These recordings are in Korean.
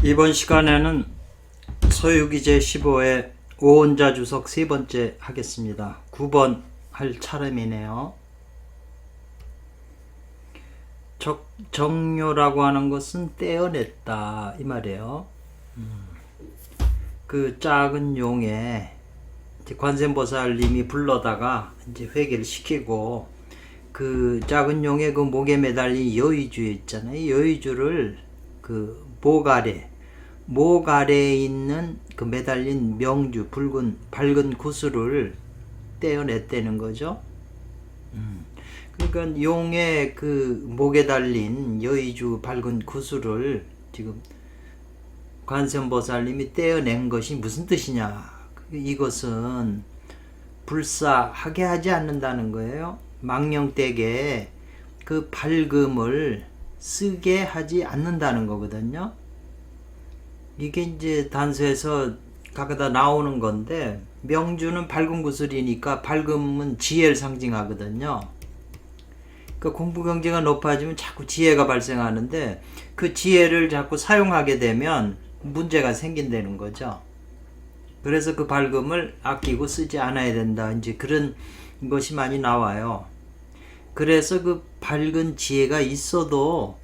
이번 시간에는 서유기 제15회 오온자 주석 세 번째 하겠습니다. 9번 할 차례이네요. 정료라고 하는 것은 떼어냈다 이 말이에요. 그 작은 용에 관세음보살님이 불러다가 이제 회개를 시키고 그 작은 용의 그 목에 매달린 여의주 있잖아요. 여의주를 그 목 아래에 있는 그 매달린 명주 밝은 구슬을 떼어냈다는 거죠. 그러니까 용의 그 목에 달린 여의주 밝은 구슬을 지금 관세음보살님이 떼어낸 것이 무슨 뜻이냐? 이것은 불사하게 하지 않는다는 거예요. 망령되게 그 밝음을 쓰게 하지 않는다는 거거든요. 이게 이제 단서에서 각각 나오는 건데, 명주는 밝은 구슬이니까 밝음은 지혜를 상징하거든요. 그 공부 경지가 높아지면 자꾸 지혜가 발생하는데 그 지혜를 자꾸 사용하게 되면 문제가 생긴다는 거죠. 그래서 그 밝음을 아끼고 쓰지 않아야 된다. 이제 그런 것이 많이 나와요. 그래서 그 밝은 지혜가 있어도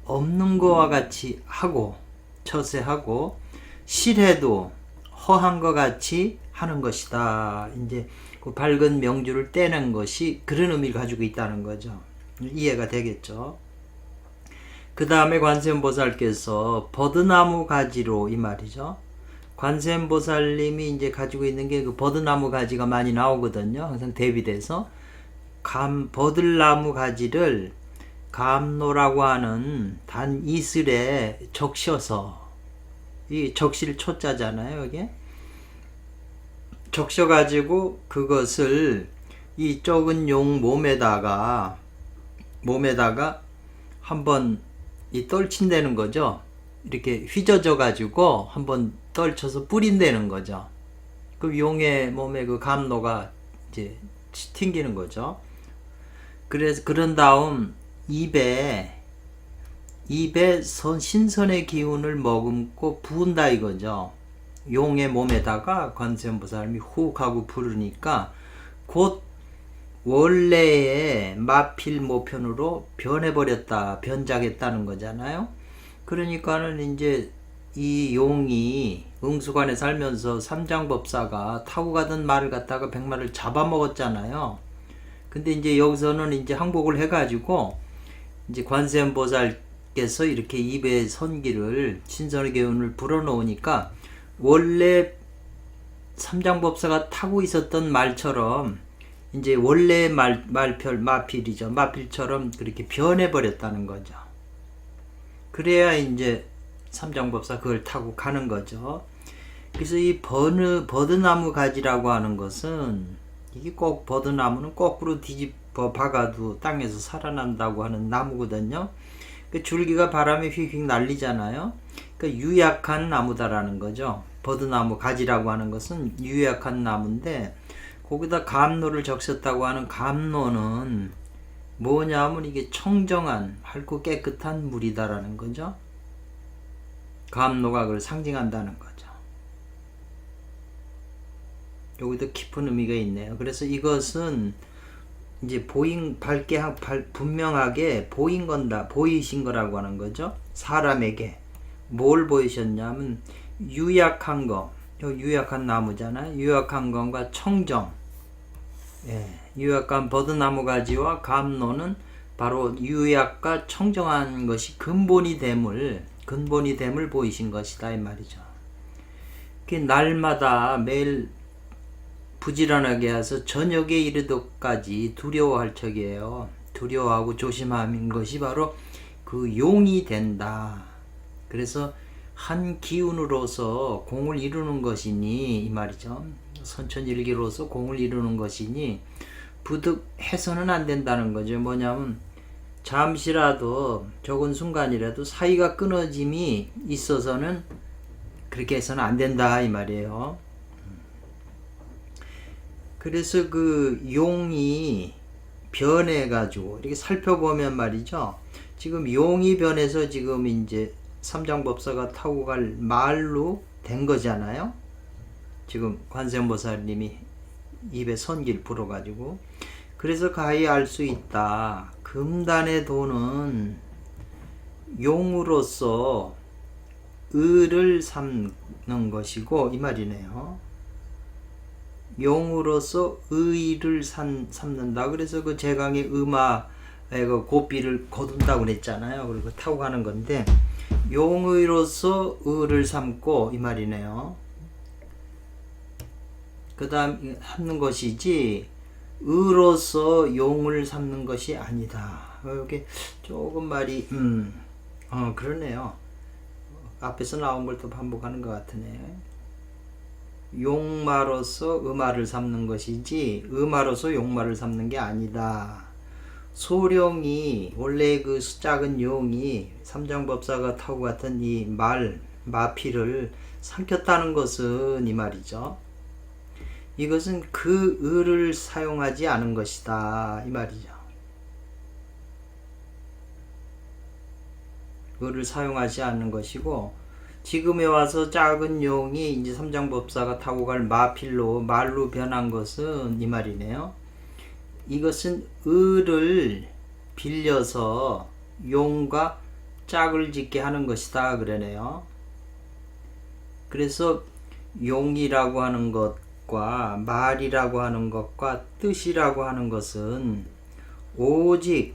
없는 거와 같이 하고 처세하고 실해도 허한 것 같이 하는 것이다. 이제 그 밝은 명주를 떼는 것이 그런 의미를 가지고 있다는 거죠. 이해가 되겠죠. 그 다음에 관세음보살께서 버드나무 가지로 이 말이죠. 관세음보살님이 이제 가지고 있는 게 그 버드나무 가지가 많이 나오거든요. 항상 대비돼서 버들나무 가지를 감노라고 하는 단 이슬에 적셔서, 이 적실 초자잖아요. 이게 적셔가지고 그것을 이 적은 용 몸에다가 한번 이 떨친다는 거죠. 이렇게 휘저져 가지고 한번 떨쳐서 뿌린다는 거죠. 그 용의 몸에 그 감노가 이제 튕기는 거죠. 그래서 그런 다음 입에 신선의 기운을 머금고 부은다 이거죠. 용의 몸에다가 관세음보살님이 훅 하고 부르니까 곧 원래의 마필모편으로 변해버렸다, 변작했다는 거잖아요. 그러니까는 이제 이 용이 응수관에 살면서 삼장법사가 타고 가던 말을 갖다가 백마를 잡아먹었잖아요. 근데 이제 여기서는 이제 항복을 해가지고 이제 관세음보살께서 이렇게 입에 선기를 신선의 기운을 불어넣으니까 원래 삼장법사가 타고 있었던 말처럼 이제 원래 마필이죠. 마필처럼 그렇게 변해버렸다는 거죠. 그래야 이제 삼장법사 그걸 타고 가는 거죠. 그래서 이 버드나무 가지라고 하는 것은, 이게 꼭 버드나무는 거꾸로 뒤집어 박아도 땅에서 살아난다고 하는 나무거든요. 그 줄기가 바람에 휙휙 날리잖아요. 그 유약한 나무다라는 거죠. 버드나무 가지라고 하는 것은 유약한 나무인데, 거기다 감노를 적셨다고 하는 감노는 뭐냐면 이게 청정한 밝고 깨끗한 물이다라는 거죠. 감노가 그걸 상징한다는 거죠. 여기도 깊은 의미가 있네요. 그래서 이것은 이제 분명하게 보이신 거라고 하는 거죠. 사람에게 뭘 보이셨냐면 유약한 거, 유약한 나무잖아요. 유약한 것과 청정, 유약한 버드나무 가지와 감노는 바로 유약과 청정한 것이 근본이 됨을 보이신 것이다 이 말이죠. 날마다 매일 부지런하게 해서 저녁에 이르도까지 두려워할 척이에요. 두려워하고 조심하는 것이 바로 그 용이 된다. 그래서 한 기운으로서 공을 이루는 것이니 이 말이죠. 선천일기로서 공을 이루는 것이니 부득해서는 안 된다는 거죠. 뭐냐면 잠시라도 적은 순간이라도 사이가 끊어짐이 있어서는 그렇게 해서는 안 된다 이 말이에요. 그래서 그 용이 변해가지고 이렇게 살펴보면 말이죠. 지금 용이 변해서 지금 이제 삼장법사가 타고 갈 말로 된 거잖아요. 지금 관세음보살님이 입에 선기를 불어가지고. 그래서 가히 알 수 있다. 금단의 도는 용으로서 을을 삼는 것이고, 이 말이네요. 용으로서 의를 삼는다. 그래서 그 제강의 음아의 그 고삐를 거둔다고 그랬잖아요. 그리고 타고 가는 건데, 용의로서 의를 삼고, 이 말이네요. 그 다음 삼는 것이지 의로서 용을 삼는 것이 아니다. 이렇게 조금 말이 그러네요. 앞에서 나온 걸 또 반복하는 것 같으네. 용마로서 음아를 삼는 것이지 음아로서 용마를 삼는 게 아니다. 소룡이 원래 그 작은 용이 삼장법사가 타고 갔던 이 마피를 삼켰다는 것은 이 말이죠. 이것은 그 을을 사용하지 않은 것이다. 이 말이죠. 을을 사용하지 않는 것이고, 지금에 와서 작은 용이 이제 삼장법사가 타고 갈 마필로 말로 변한 것은 이 말이네요. 이것은 을을 빌려서 용과 짝을 짓게 하는 것이다. 그러네요. 그래서 용이라고 하는 것 말이라고 하는 것과 뜻이라고 하는 것은 오직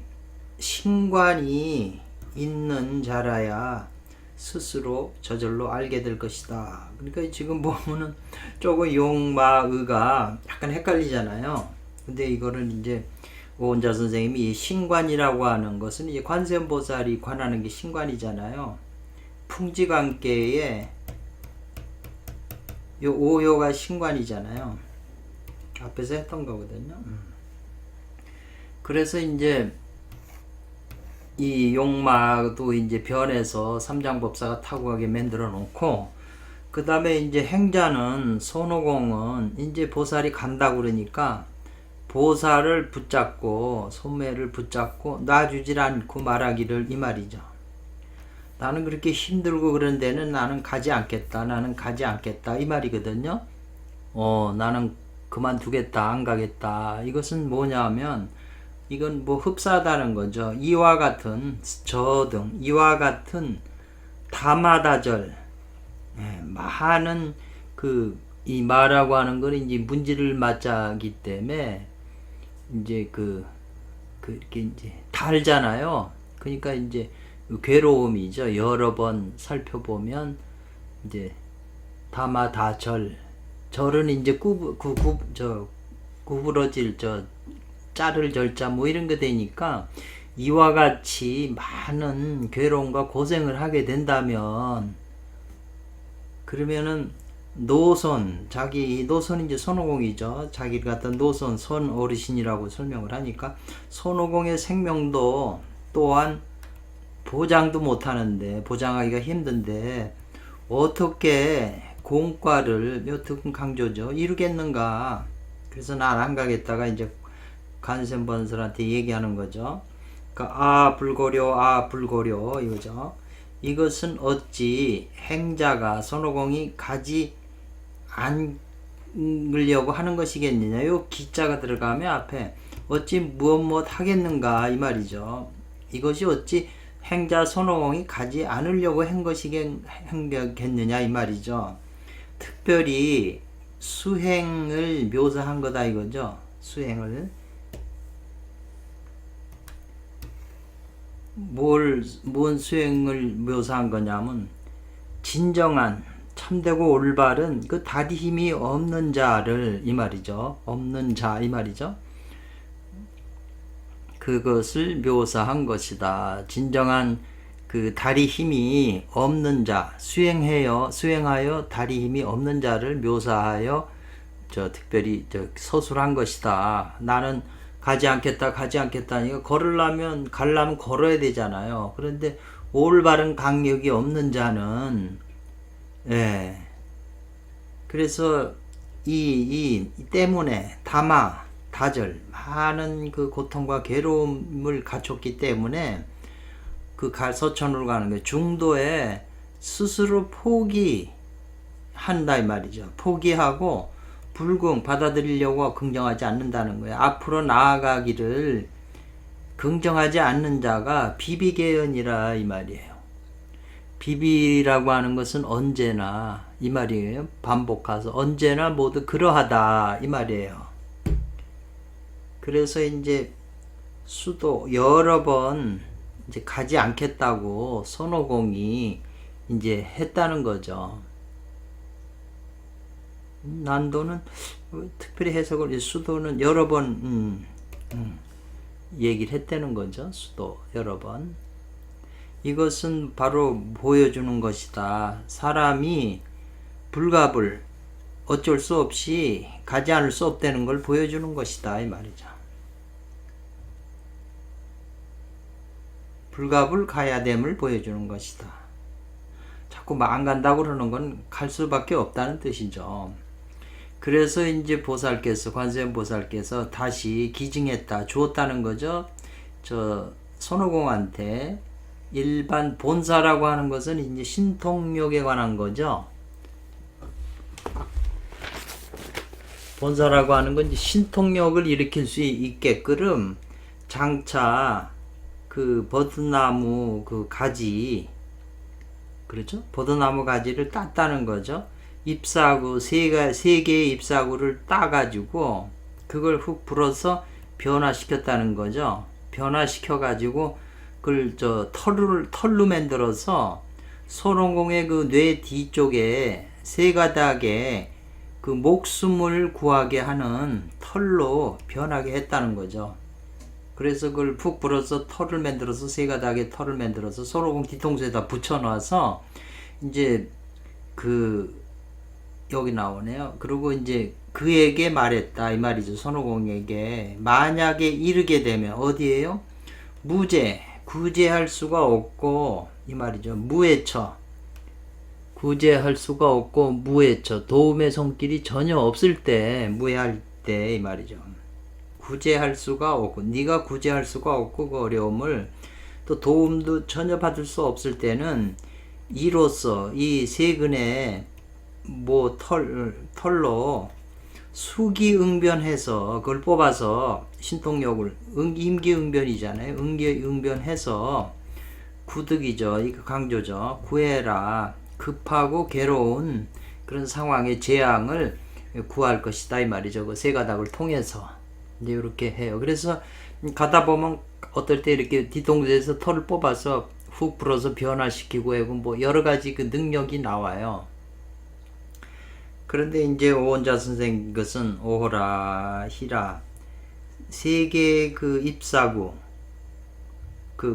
신관이 있는 자라야 스스로 저절로 알게 될 것이다. 그러니까 지금 보면은 조금 용마의가 약간 헷갈리잖아요. 근데 이거는 이제 오은자 선생님이 이 신관이라고 하는 것은 이제 관세음보살이 관하는 게 신관이잖아요. 풍지관계에 요 오효가 신관이잖아요. 앞에서 했던 거거든요. 그래서 이제 이 용마도 이제 변해서 삼장법사가 타고 가게 만들어 놓고, 그 다음에 이제 행자는 손오공은 이제 보살이 간다고 그러니까 보살을 붙잡고 손매를 붙잡고 놔주질 않고 말하기를, 이 말이죠. 나는 그렇게 힘들고 그런 데는 나는 가지 않겠다. 나는 가지 않겠다. 이 말이거든요. 나는 그만두겠다. 안 가겠다. 이것은 뭐냐면 이건 뭐 흡사하다는 거죠. 이와 같은 저등, 이와 같은 다마다절, 많은 이 마라고 하는 건 이제 문지를 맞자기 때문에 이제 이렇게 이제 달잖아요. 그러니까 이제 괴로움이죠. 여러 번 살펴보면 이제 다마다절, 절은 이제 구부러질 자를 절자 뭐 이런 거 되니까 이와 같이 많은 괴로움과 고생을 하게 된다면, 그러면은 자기 노선이 이제 손오공이죠. 자기를 갖던 노선, 손 어르신이라고 설명을 하니까 손오공의 생명도 또한 보장도 못하는데, 보장하기가 힘든데 어떻게 공과를 여튼 강조죠 이루겠는가. 그래서 난 안 가겠다가 이제 간센번설한테 얘기하는 거죠. 그러니까 불고려 이거죠. 이것은 어찌 행자가 손오공이 가지 않으려고 하는 것이겠느냐. 요 기자가 들어가면 앞에 어찌 무엇 하겠는가 이 말이죠. 이것이 어찌 행자 손오공이 가지 않으려고 한 것이겠느냐 이 말이죠. 특별히 수행을 묘사한 거다 이거죠. 수행을 뭔 수행을 묘사한 거냐면 진정한 참되고 올바른 그 다리 힘이 없는 자를, 이 말이죠. 없는 자 이 말이죠. 그것을 묘사한 것이다. 진정한 그 다리 힘이 없는 자, 수행하여 다리 힘이 없는 자를 묘사하여 특별히 서술한 것이다. 나는 가지 않겠다. 이거 가려면 걸어야 되잖아요. 그런데 올바른 강력이 없는 자는, 그래서 이 때문에 다절 많은 그 고통과 괴로움을 갖췄기 때문에 서천으로 가는 거예요. 중도에 스스로 포기한다 이 말이죠. 포기하고 받아들이려고 긍정하지 않는다는 거예요. 앞으로 나아가기를 긍정하지 않는 자가 비비개연이라 이 말이에요. 비비라고 하는 것은 언제나 이 말이에요. 반복해서 언제나 모두 그러하다 이 말이에요. 그래서 이제 수도 여러 번 이제 가지 않겠다고 손오공이 이제 했다는 거죠. 난도는 특별히 해석을 수도는 여러 번 얘기를 했다는 거죠. 수도 여러 번. 이것은 바로 보여주는 것이다. 사람이 불갑을 어쩔 수 없이 가지 않을 수 없다는 걸 보여주는 것이다 이 말이죠. 불갑을 가야 됨을 보여주는 것이다. 자꾸 막 안 간다고 그러는 건 갈 수밖에 없다는 뜻이죠. 그래서 이제 관세음 보살께서 다시 기증했다, 주었다는 거죠. 손오공한테 일반 본사라고 하는 것은 이제 신통력에 관한 거죠. 본사라고 하는 건 이제 신통력을 일으킬 수 있게끔 장차 버드나무 가지, 그렇죠? 버드나무 가지를 땄다는 거죠. 잎사구, 세 개의 잎사구를 따가지고 그걸 훅 불어서 변화시켰다는 거죠. 변화시켜가지고 그걸 털로 만들어서 손오공의 뇌 뒤쪽에 세 가닥에 목숨을 구하게 하는 털로 변하게 했다는 거죠. 그래서 그걸 푹 불어서 털을 만들어서 세 가닥의 털을 만들어서 손오공 뒤통수에다 붙여놔서 이제 여기 나오네요. 그리고 이제 그에게 말했다 이 말이죠. 손오공에게 만약에 이르게 되면 어디에요? 구제할 수가 없고 이 말이죠. 무해처, 구제할 수가 없고 무해처, 도움의 손길이 전혀 없을 때, 무해할 때 이 말이죠. 구제할 수가 없고, 네가 구제할 수가 없고 그 어려움을 또 도움도 전혀 받을 수 없을 때는 이로써 이 세근의 털로 수기응변해서 그걸 뽑아서 신통력을 임기응변이잖아요. 임기응변해서 구득이죠. 이거 강조죠. 구해라. 급하고 괴로운 그런 상황의 재앙을 구할 것이다 이 말이죠. 그 세 가닥을 통해서 이제 이렇게 해요. 그래서 가다 보면 어떨 때 이렇게 뒤통수에서 털을 뽑아서 훅 불어서 변화시키고 하고 여러 가지 능력이 나와요. 그런데 이제 오원자 선생 것은 오호라, 히라, 세 개의 잎사구,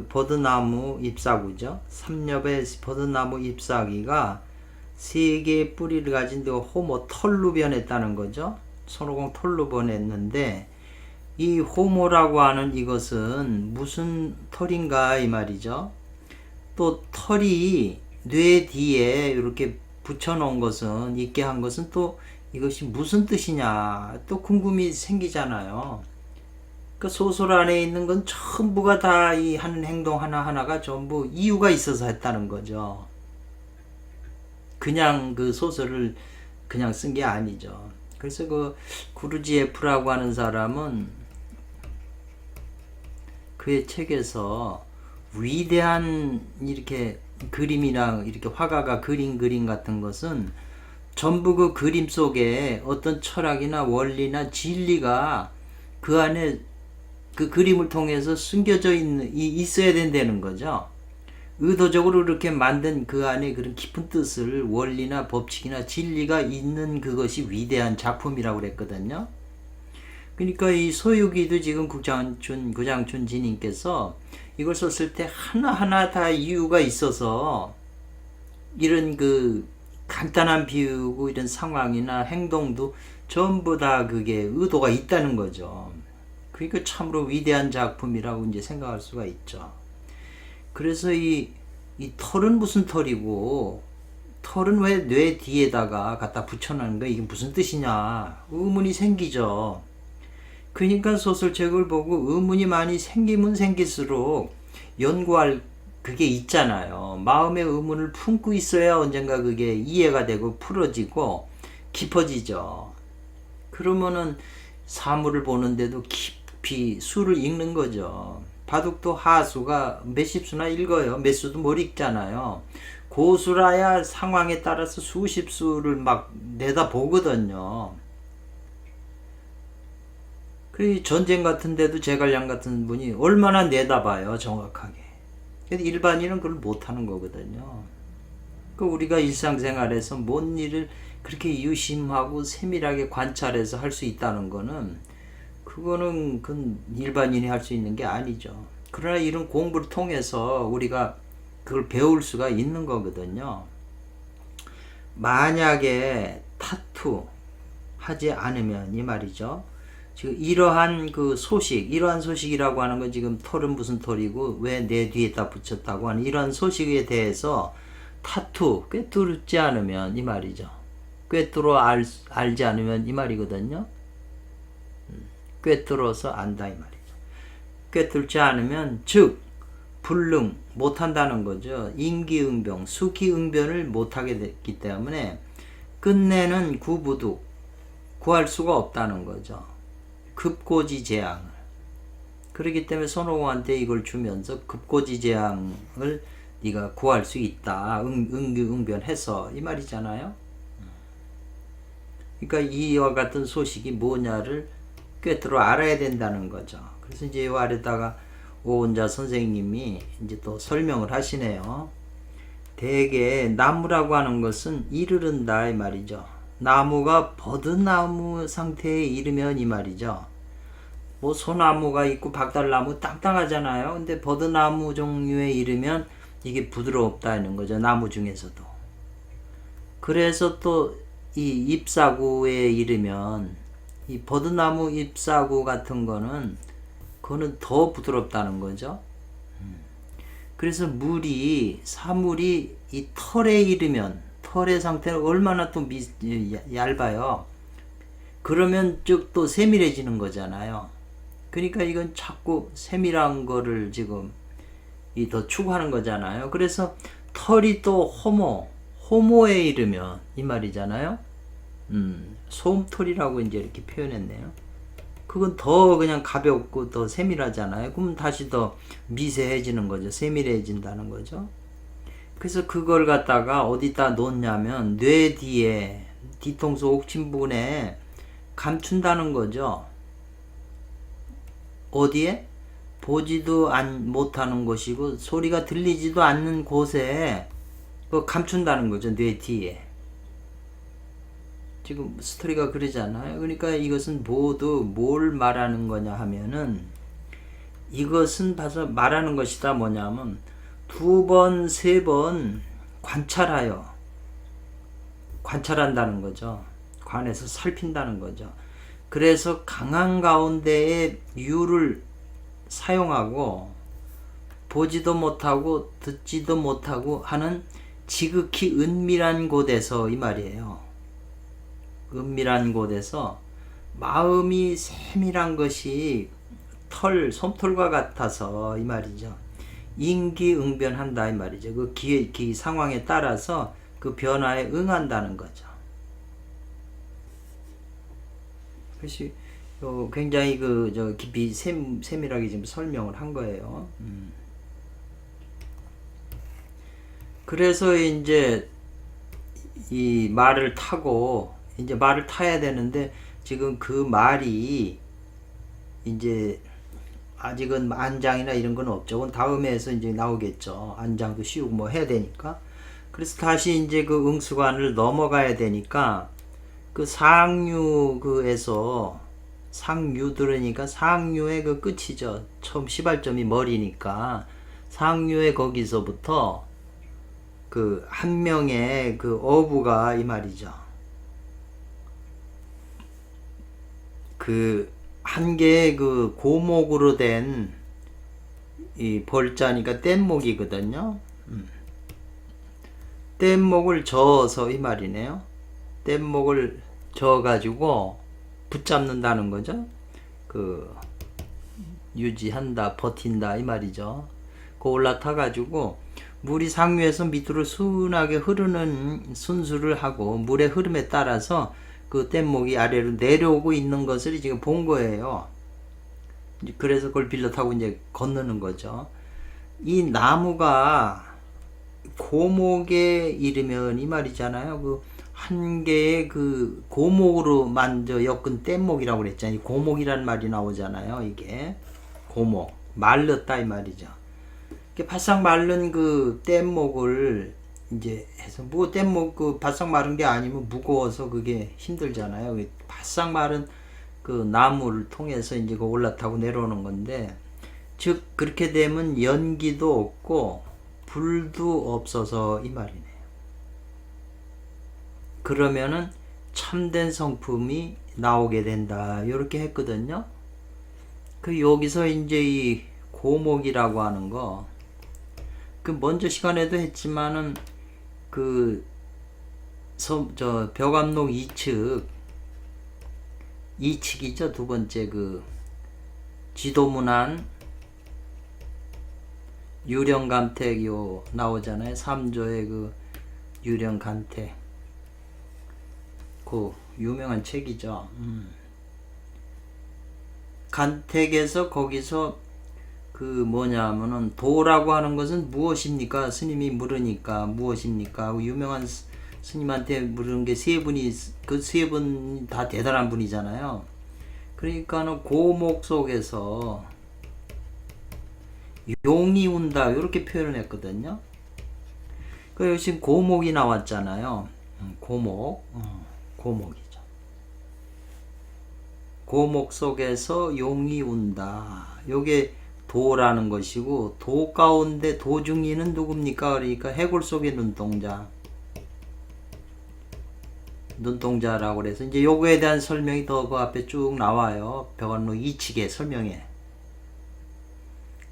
버드나무 잎사구죠. 삼엽의 버드나무 잎사귀가 세 개의 뿌리를 가진 털로 변했다는 거죠. 손오공 털로 변했는데 이 호모라고 하는 이것은 무슨 털인가 이 말이죠. 또 털이 뇌 뒤에 이렇게 붙여놓은 것은, 있게 한 것은 또 이것이 무슨 뜻이냐 또 궁금이 생기잖아요. 그 소설 안에 있는 건 전부가 다 이 하는 행동 하나하나가 전부 이유가 있어서 했다는 거죠. 그냥 소설을 그냥 쓴 게 아니죠. 그래서 구르지에프라고 하는 사람은 그의 책에서 위대한 이렇게 그림이나 이렇게 화가가 그린 그림 같은 것은 전부 그 그림 속에 어떤 철학이나 원리나 진리가 그 안에 그 그림을 통해서 숨겨져 있어야 된다는 거죠. 의도적으로 이렇게 만든 그 안에 그런 깊은 뜻을, 원리나 법칙이나 진리가 있는 그것이 위대한 작품이라고 그랬거든요. 그러니까 이 소유기도 지금 구장춘 지님께서 이걸 썼을 때 하나하나 다 이유가 있어서 이런 간단한 비유고 이런 상황이나 행동도 전부 다 그게 의도가 있다는 거죠. 그러니까 참으로 위대한 작품이라고 이제 생각할 수가 있죠. 그래서 이 털은 무슨 털이고, 털은 왜 뇌 뒤에다가 갖다 붙여놓는 거야? 이게 무슨 뜻이냐? 의문이 생기죠. 그러니까 소설책을 보고 의문이 많이 생기면 생길수록 연구할 그게 있잖아요. 마음의 의문을 품고 있어야 언젠가 그게 이해가 되고 풀어지고 깊어지죠. 그러면은 사물을 보는데도 깊이 수를 읽는 거죠. 바둑도 하수가 몇십 수나 읽어요. 몇 수도 못 읽잖아요. 고수라야 상황에 따라서 수십 수를 막 내다 보거든요. 그 전쟁 같은 데도 제갈량 같은 분이 얼마나 내다봐요, 정확하게. 근데 일반인은 그걸 못하는 거거든요. 그 우리가 일상생활에서 뭔 일을 그렇게 유심하고 세밀하게 관찰해서 할 수 있다는 거는 그거는 일반인이 할 수 있는 게 아니죠. 그러나 이런 공부를 통해서 우리가 그걸 배울 수가 있는 거거든요. 만약에 타투 하지 않으면 이 말이죠. 지금 이러한 이러한 소식이라고 하는 건 지금 털은 무슨 털이고 왜 내 뒤에다 붙였다고 하는 이런 소식에 대해서 꿰뚫지 않으면 이 말이죠. 꿰뚫어 알지 않으면 이 말이거든요. 꿰뚫어서 안다 이 말이죠. 꿰뚫지 않으면 즉 불능 못한다는 거죠. 인기응변, 수기응변을 못하게 됐기 때문에 끝내는 구부득 구할 수가 없다는 거죠. 급고지재앙을. 그렇기 때문에 손오공한테 이걸 주면서 급고지재앙을 네가 구할 수 있다. 응변해서 이 말이잖아요. 그러니까 이와 같은 소식이 뭐냐를 꿰뚫어 알아야 된다는 거죠. 그래서 이제 이 아래다가 오은자 선생님이 이제 또 설명을 하시네요. 대개 나무라고 하는 것은 이르른다 이 말이죠. 나무가 버드나무 상태에 이르면 이 말이죠. 뭐 소나무가 있고 박달나무 땅땅하잖아요. 근데 버드나무 종류에 이르면 이게 부드럽다는 거죠. 나무 중에서도. 그래서 또 이 잎사구에 이르면 이 버드나무 잎사구 같은 거는 그거는 더 부드럽다는 거죠. 그래서 사물이 이 털에 이르면 털의 상태는 얼마나 또 얇아요. 그러면 쭉 또 세밀해지는 거잖아요. 그러니까 이건 자꾸 세밀한 거를 지금 더 추구하는 거잖아요. 그래서 털이 또 호모에 이르면 이 말이잖아요. 솜털이라고 이제 이렇게 표현했네요. 그건 더 그냥 가볍고 더 세밀하잖아요. 그럼 다시 더 미세해지는 거죠. 세밀해진다는 거죠. 그래서 그걸 갖다가 어디다 놓냐면 뇌 뒤에 뒤통수 옥친 부분에 감춘다는 거죠. 어디에? 보지도 못하는 곳이고 소리가 들리지도 않는 곳에 감춘다는 거죠. 뇌 뒤에. 지금 스토리가 그러잖아요. 그러니까 이것은 모두 뭘 말하는 거냐 하면은 이것은 봐서 말하는 것이다 뭐냐면 2번, 3번 관찰한다는 거죠. 관해서 살핀다는 거죠. 그래서 강한 가운데에 유를 사용하고 보지도 못하고 듣지도 못하고 하는 지극히 은밀한 곳에서 이 말이에요. 은밀한 곳에서 마음이 세밀한 것이 솜털과 같아서 이 말이죠. 인기응변한다 이 말이죠. 그 상황에 따라서 그 변화에 응한다는 거죠. 그래서 굉장히 깊이 세밀하게 지금 설명을 한 거예요. 그래서 이제 이 말을 타고 이제 말을 타야 되는데 지금 그 말이 이제 아직은 안장이나 이런 건 없죠. 그건 다음에 해서 이제 나오겠죠. 안장도 씌우고 뭐 해야 되니까. 그래서 다시 이제 그 응수관을 넘어가야 되니까 그 상류에서 상류 들으니까 상류의 그 끝이죠. 처음 시발점이 머리니까 상류의 거기서부터 그 한 명의 그 어부가 이 말이죠. 그 한 개의 그 고목으로 된 이 벌자니까 뗏목이거든요. 뗏목을 저어서 이 말이네요. 뗏목을 저어가지고 붙잡는다는 거죠. 유지한다, 버틴다 이 말이죠. 그 올라타 가지고 물이 상류에서 밑으로 순하게 흐르는 순수를 하고 물의 흐름에 따라서 그 뗏목이 아래로 내려오고 있는 것을 지금 본 거예요. 그래서 그걸 빌려 타고 이제 건너는 거죠. 이 나무가 고목에 이르면 이 말이잖아요. 그 한 개의 그 고목으로 만져 엮은 뗏목이라고 그랬잖아요. 고목이란 말이 나오잖아요. 이게 고목 말렸다 이 말이죠. 바싹 마른 그 뗏목을 이제 해서 뭐 뗏목 그 바싹 마른 게 아니면 무거워서 그게 힘들잖아요. 바싹 마른 그 나무를 통해서 이제 그 올라타고 내려오는 건데, 즉 그렇게 되면 연기도 없고 불도 없어서 이 말이네요. 그러면은 참된 성품이 나오게 된다 이렇게 했거든요. 그 여기서 이제 이 고목이라고 하는 거, 그 먼저 시간에도 했지만은 그 벽암록 2측이죠. 두 번째 그 지도문안 유령감택 요 나오잖아요. 3조의 그 유령감택, 그 유명한 책이죠. 간택에서 거기서 그 뭐냐면은 도라고 하는 것은 무엇입니까? 스님이 물으니까 무엇입니까? 유명한 스님한테 물은 게 세 분이, 그 세 분 다 대단한 분이잖아요. 그러니까는 고목 속에서 용이 운다 이렇게 표현을 했거든요. 그 지금 고목이 나왔잖아요. 고목이죠. 고목 속에서 용이 운다. 요게 도라는 것이고, 도 가운데 도중이는 누굽니까? 그러니까 해골 속의 눈동자라고 그래서 이제 요거에 대한 설명이 더 그 앞에 쭉 나와요. 벽암록 2측에 설명에.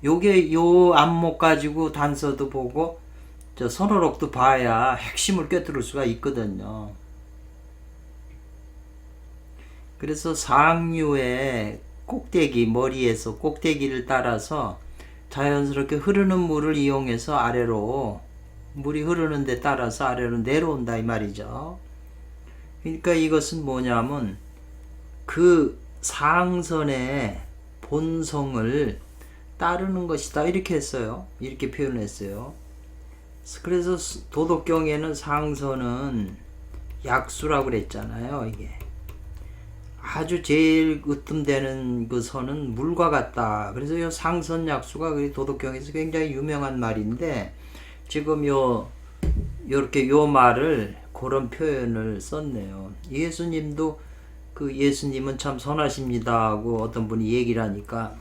요게 요 안목 가지고 단서도 보고 저 선어록도 봐야 핵심을 꿰뚫을 수가 있거든요. 그래서 상류의 꼭대기, 머리에서 꼭대기를 따라서 자연스럽게 흐르는 물을 이용해서 아래로, 물이 흐르는 데 따라서 아래로 내려온다 이 말이죠. 그러니까 이것은 뭐냐면 그 상선의 본성을 따르는 것이다 이렇게 했어요. 이렇게 표현했어요. 그래서 도덕경에는 상선은 약수라고 그랬잖아요. 이게 아주 제일 으뜸되는 그 선은 물과 같다. 그래서 이 상선약수가 도덕경에서 굉장히 유명한 말인데, 지금 요렇게 요 말을 그런 표현을 썼네요. 예수님도 그 예수님은 참 선하십니다 하고 어떤 분이 얘기를 하니까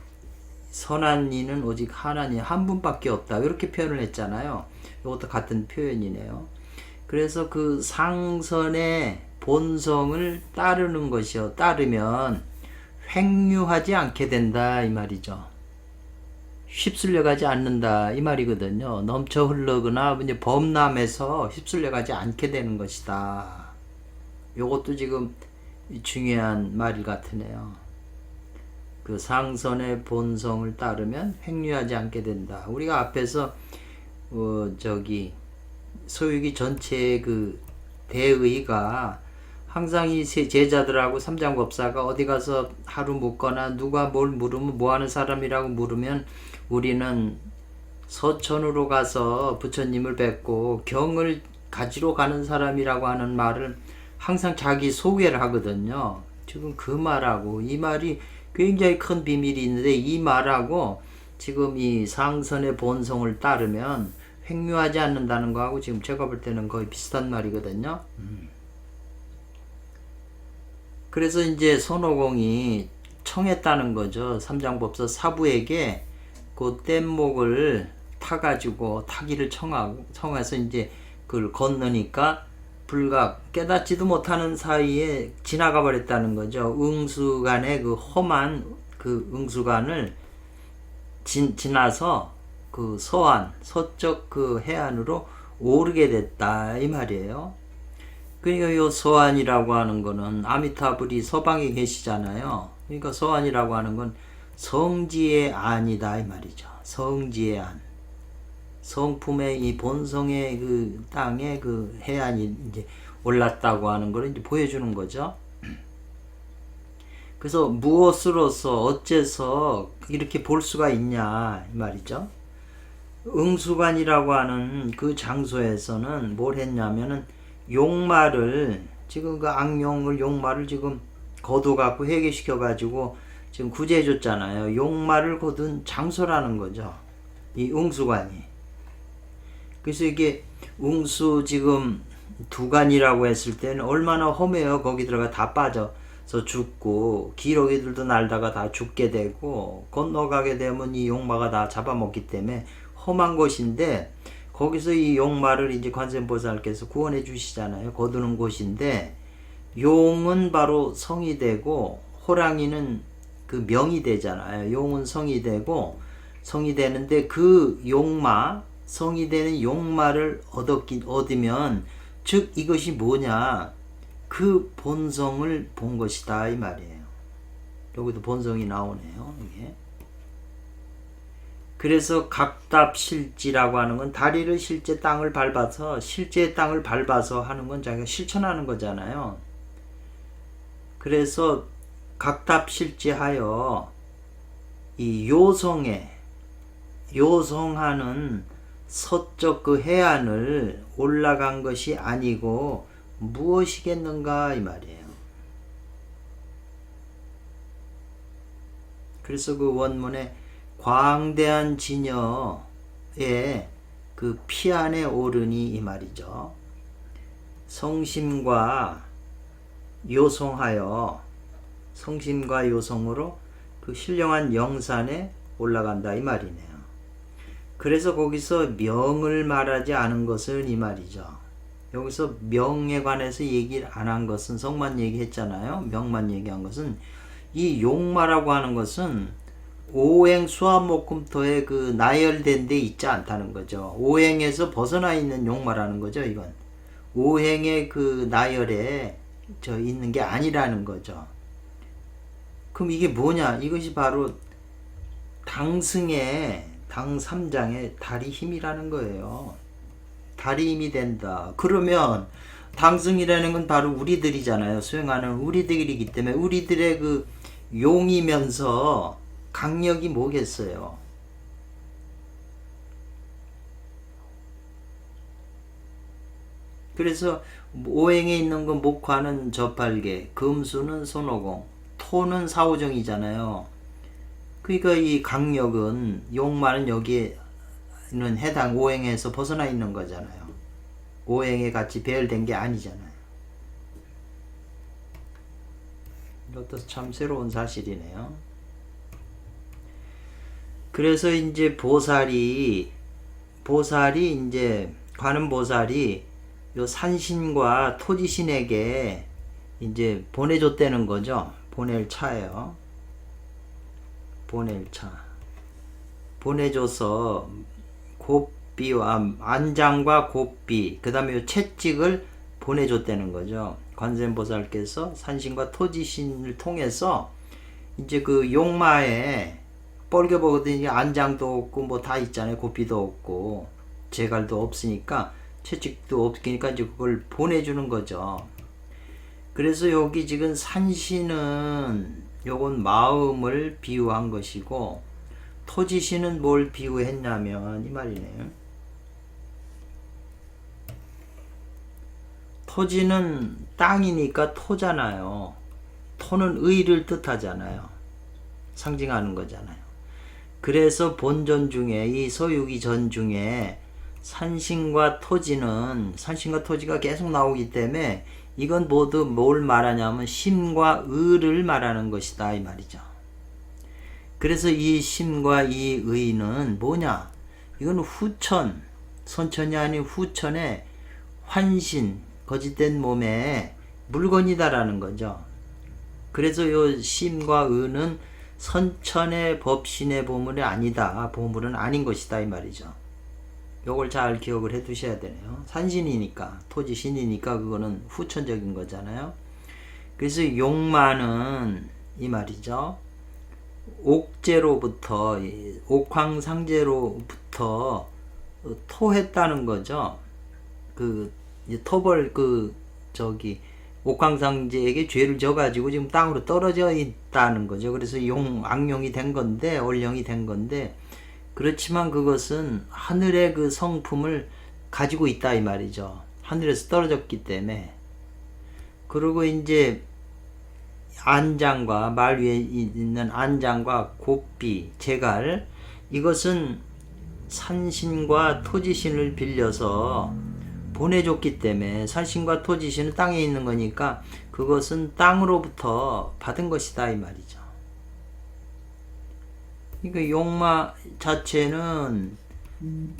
선한 이는 오직 하나님 한 분밖에 없다 이렇게 표현을 했잖아요. 이것도 같은 표현이네요. 그래서 그 상선의 본성을 따르는 것이요, 따르면 횡류하지 않게 된다 이 말이죠. 휩쓸려가지 않는다 이 말이거든요. 넘쳐 흘러거나 이제 범람해서 휩쓸려가지 않게 되는 것이다. 요것도 지금 중요한 말 같으네요. 그 상선의 본성을 따르면 횡류하지 않게 된다. 우리가 앞에서 소유기 전체의 그 대의가 항상 이 제자들하고 삼장법사가 어디 가서 하루 묵거나 누가 뭘 물으면 뭐 하는 사람이라고 물으면 우리는 서천으로 가서 부처님을 뵙고 경을 가지러 가는 사람이라고 하는 말을 항상 자기 소개를 하거든요. 지금 그 말하고 이 말이 굉장히 큰 비밀이 있는데, 이 말하고 지금 이 상선의 본성을 따르면 횡류하지 않는다는 거하고 지금 제가 볼 때는 거의 비슷한 말이거든요. 그래서 이제 손오공이 청했다는 거죠. 삼장법사 사부에게 그 뗏목을 타기를 청해서 이제 그걸 건너니까 불각 깨닫지도 못하는 사이에 지나가 버렸다는 거죠. 응수간의 그 험한 그 응수간을 지나서 그 서쪽 그 해안으로 오르게 됐다 이 말이에요. 그러니까 이 서안이라고 하는 거는 아미타불이 서방에 계시잖아요. 그러니까 서안이라고 하는 건 성지의 안이다 이 말이죠. 성지의 안. 성품의 이 본성의 그 땅에 그 해안이 이제 올랐다고 하는 걸 이제 보여주는 거죠. 그래서 무엇으로서 어째서 이렇게 볼 수가 있냐 이 말이죠. 응수관이라고 하는 그 장소에서는 뭘 했냐면은 용마를 지금 그 악령을 용마를 지금 거둬갖고 회개시켜가지고 지금 구제해줬잖아요. 용마를 거둔 장소라는 거죠. 이 응수관이. 그래서 이게 응수 지금 두간이라고 했을 때는 얼마나 험해요. 거기 들어가 다 빠져서 죽고 기러기들도 날다가 다 죽게 되고 건너가게 되면 이 용마가 다 잡아먹기 때문에 험한 곳인데 거기서 이 용마를 이제 관세음보살께서 구원해 주시잖아요. 거두는 곳인데 용은 바로 성이 되고 호랑이는 그 명이 되잖아요. 용은 성이 되고 성이 되는데 그 용마 성이 되는 용마를 얻으면 즉 이것이 뭐냐 그 본성을 본 것이다 이 말이에요. 여기도 본성이 나오네요. 이게. 그래서 각답실지라고 하는 건 다리를 실제 땅을 밟아서 실제 땅을 밟아서 하는 건 자기가 실천하는 거잖아요. 그래서 각답실지하여 이 요성하는 서쪽 그 해안을 올라간 것이 아니고 무엇이겠는가 이 말이에요. 그래서 그 원문에 광대한 진여의 그 피 안에 오르니 이 말이죠. 성심과 요성하여 성심과 요성으로 그 신령한 영산에 올라간다 이 말이네요. 그래서 거기서 명을 말하지 않은 것은 이 말이죠. 여기서 명에 관해서 얘기를 안 한 것은 성만 얘기했잖아요. 명만 얘기한 것은 이 용마라고 하는 것은 오행 수화목금토에 그 나열된 데 있지 않다는 거죠. 오행에서 벗어나 있는 용마라는 거죠. 이건 오행의 그 나열에 있는 게 아니라는 거죠. 그럼 이게 뭐냐? 이것이 바로 당승의 당 3장의 다리 힘이라는 거예요. 다리 힘이 된다. 그러면 당승이라는 건 바로 우리들이잖아요. 수행하는 우리들이기 때문에 우리들의 그 용이면서 강력이 뭐겠어요? 그래서 오행에 있는 건 목화는 저팔계, 금수는 손오공, 토는 사오정이잖아요. 그러니까 이 강력은 용마는 여기에는 해당 오행에서 벗어나 있는 거잖아요. 오행에 같이 배열된 게 아니잖아요. 이것도 참 새로운 사실이네요. 그래서 이제 보살이 이제 관음보살이 요 산신과 토지신에게 이제 보내줬다는 거죠. 보낼 차예요. 보낼 차. 보내줘서 곱비와 안장과 곱비, 그 다음에 채찍을 보내줬다는 거죠. 관세음보살께서 산신과 토지신을 통해서 이제 그 용마에 뻘겨보거든요. 안장도 없고 뭐 다 있잖아요. 곱비도 없고 제갈도 없으니까 채찍도 없으니까 이제 그걸 보내주는 거죠. 그래서 여기 지금 산신은 요건 마음을 비유한 것이고 토지신은 뭘 비유했냐면 이 말이네요. 토지는 땅이니까 토잖아요. 토는 의를 뜻하잖아요. 상징하는 거잖아요. 그래서 본전 중에 이 서유기 전 중에 산신과 토지가 계속 나오기 때문에 이건 모두 뭘 말하냐면 심과 의를 말하는 것이다 이 말이죠. 그래서 이 심과 이 의는 뭐냐? 이건 후천, 선천이 아닌 후천의 환신, 거짓된 몸의 물건이다라는 거죠. 그래서 요 심과 의는 선천의 법신의 보물이 아니다. 보물은 아닌 것이다 이 말이죠. 요걸 잘 기억을 해 두셔야 되네요. 산신이니까, 토지신이니까 그거는 후천적인 거잖아요. 그래서 용마는 이 말이죠. 옥제로부터, 옥황상제로부터 토했다는 거죠. 그 이제 토벌 옥황상제에게 죄를 져가지고 지금 땅으로 떨어져 있다는 거죠. 그래서 악령이 된 건데, 얼령이 된 건데, 그렇지만 그것은 하늘의 그 성품을 가지고 있다 이 말이죠. 하늘에서 떨어졌기 때문에. 그리고 이제 안장과 말 위에 있는 안장과 곱비, 제갈, 이것은 산신과 토지신을 빌려서 보내줬기 때문에, 산신과 토지신은 땅에 있는 거니까 그것은 땅으로부터 받은 것이다 이 말이죠. 그러니까 용마 자체는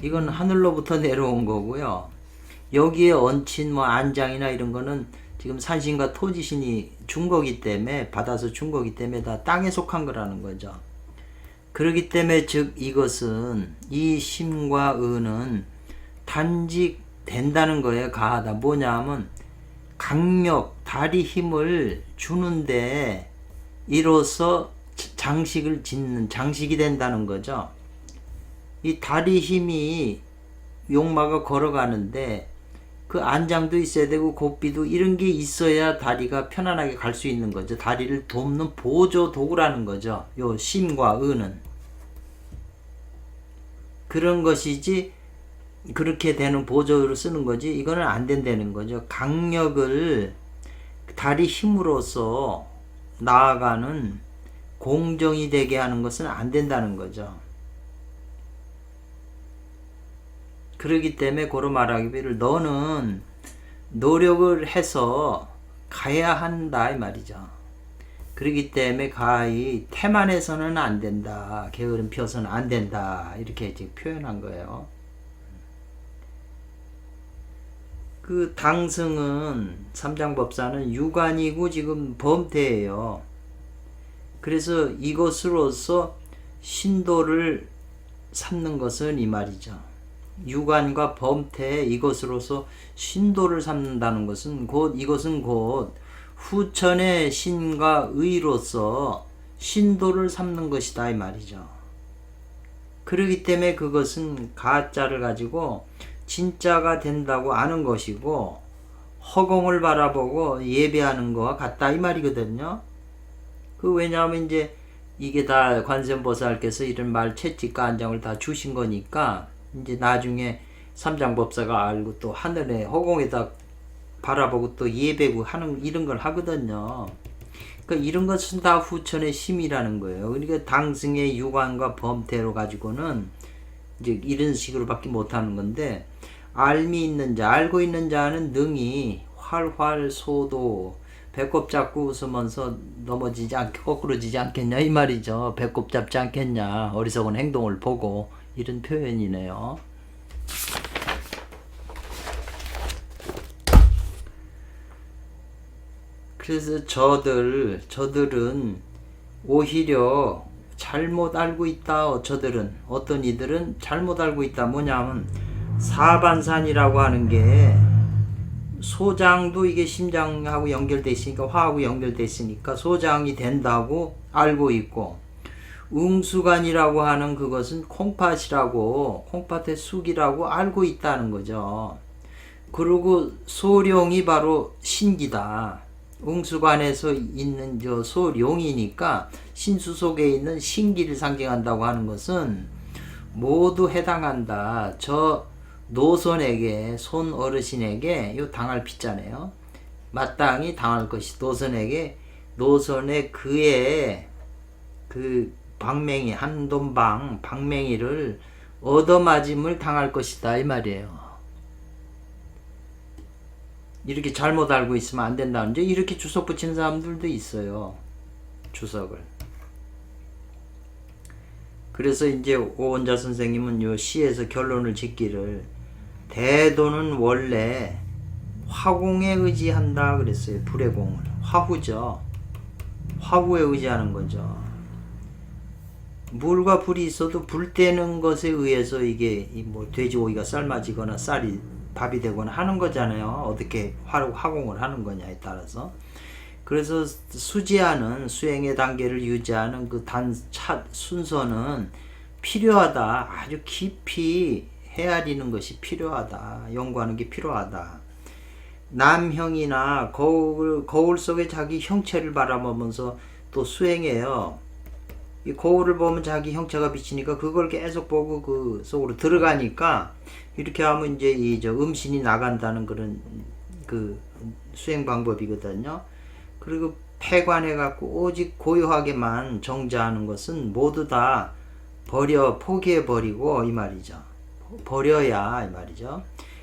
이건 하늘로부터 내려온 거고요. 여기에 얹힌 안장이나 이런 거는 지금 산신과 토지신이 준 거기 때문에, 받아서 준 거기 때문에 다 땅에 속한 거라는 거죠. 그렇기 때문에 즉 이것은, 이 심과 의는 단지 된다는 거예요. 가하다. 뭐냐 하면 강력, 다리 힘을 주는데 이로써 장식을 짓는, 장식이 된다는 거죠. 이 다리 힘이 용마가 걸어가는데 그 안장도 있어야 되고 곱비도 이런 게 있어야 다리가 편안하게 갈 수 있는 거죠. 다리를 돕는 보조 도구라는 거죠. 요 심과 의는. 그런 것이지 그렇게 되는 보조로 쓰는 거지 이거는 안 된다는 거죠. 강력을 다리 힘으로써 나아가는 공정이 되게 하는 것은 안 된다는 거죠. 그러기 때문에 고로 말하기를 너는 노력을 해서 가야 한다 이 말이죠. 그렇기 때문에 가히 태만해서는 안 된다, 게으름 피워서는 안 된다, 이렇게 이제 표현한 거예요. 그 당승은, 삼장법사는 유관이고 지금 범태예요. 그래서 이것으로서 신도를 삼는 것은 이 말이죠. 유관과 범태, 이것으로서 신도를 삼는다는 것은 이것은 곧 후천의 신과 의로서 신도를 삼는 것이다 이 말이죠. 그렇기 때문에 그것은 가짜를 가지고 진짜가 된다고 아는 것이고, 허공을 바라보고 예배하는 거와 같다 이 말이거든요. 왜냐하면 이제 이게 다 관세음보살께서 이런 말 채찍과 안장을 다 주신 거니까, 이제 나중에 삼장법사가 알고 또 하늘에 허공에다 바라보고 또 예배고 하는 이런 걸 하거든요. 그러니까 이런 것은 다 후천의 심이라는 거예요. 그러니까 당승의 유관과 범태로 가지고는 이제 이런 식으로밖에 못하는 건데, 알미 있는 자, 알고 있는 자는 능히 활활 소도, 배꼽 잡고 웃으면서 넘어지지 않게, 거꾸로지지 않겠냐 이 말이죠. 배꼽 잡지 않겠냐, 어리석은 행동을 보고, 이런 표현이네요. 그래서 저들은 오히려 잘못 알고 있다. 어떤 이들은 잘못 알고 있다. 뭐냐면 사반산이라고 하는 게, 소장도 이게 심장하고 연결돼 있으니까, 화하고 연결돼 있으니까 소장이 된다고 알고 있고, 응수관이라고 하는 그것은 콩팥의 쑥이라고 알고 있다는 거죠. 그리고 소룡이 바로 신기다. 응수관에서 있는 저 소룡이니까 신수 속에 있는 신기를 상징한다고 하는 것은 모두 해당한다. 저 노선에게, 손 어르신에게 요 당할 피자네요. 마땅히 당할 것이, 노선의 그의 그 방맹이, 한돈방 방맹이를 얻어맞음을 당할 것이다 이 말이에요. 이렇게 잘못 알고 있으면 안 된다는 데, 이렇게 주석 붙이는 사람들도 있어요. 주석을. 그래서 이제 오원자 선생님은 요 시에서 결론을 짓기를, 대도는 원래 화공에 의지한다 그랬어요. 불의 공을. 화후죠. 화구에 의지하는 거죠. 물과 불이 있어도 불 때는 것에 의해서 이게 돼지고기가 삶아지거나 쌀이 밥이 되거나 하는 거잖아요. 어떻게 화공을 하는 거냐에 따라서. 그래서 수지하는, 수행의 단계를 유지하는 그 순서는 필요하다. 아주 깊이 헤아리는 것이 필요하다. 연구하는 게 필요하다. 남형이나 거울 속에 자기 형체를 바라보면서 또 수행해요. 이 거울을 보면 자기 형체가 비치니까 그걸 계속 보고 그 속으로 들어가니까 이렇게 하면 이제 저 음신이 나간다는 그런 그 수행 방법이거든요. 그리고 폐관해갖고 오직 고요하게만 정자하는 것은 모두 다 포기해버리고 이 말이죠. 버려야 이 말이죠.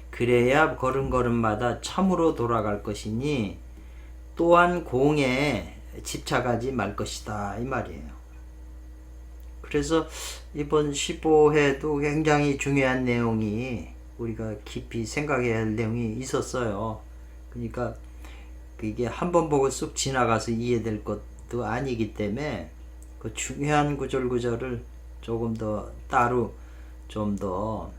그래야 걸음걸음마다 참으로 돌아갈 것이니 또한 공에 집착하지 말 것이다 이 말이에요. 그래서 이번 15회도 굉장히 중요한 내용이 우리가 깊이 생각해야 할 내용이 있었어요. 그러니까 이게 한번 보고 쑥 지나가서 이해될 것도 아니기 때문에 그 중요한 구절구절을 조금 더 따로 좀 더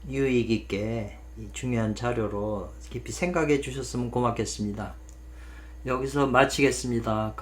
유익 있게 이 중요한 자료로 깊이 생각해 주셨으면 고맙겠습니다. 여기서 마치겠습니다.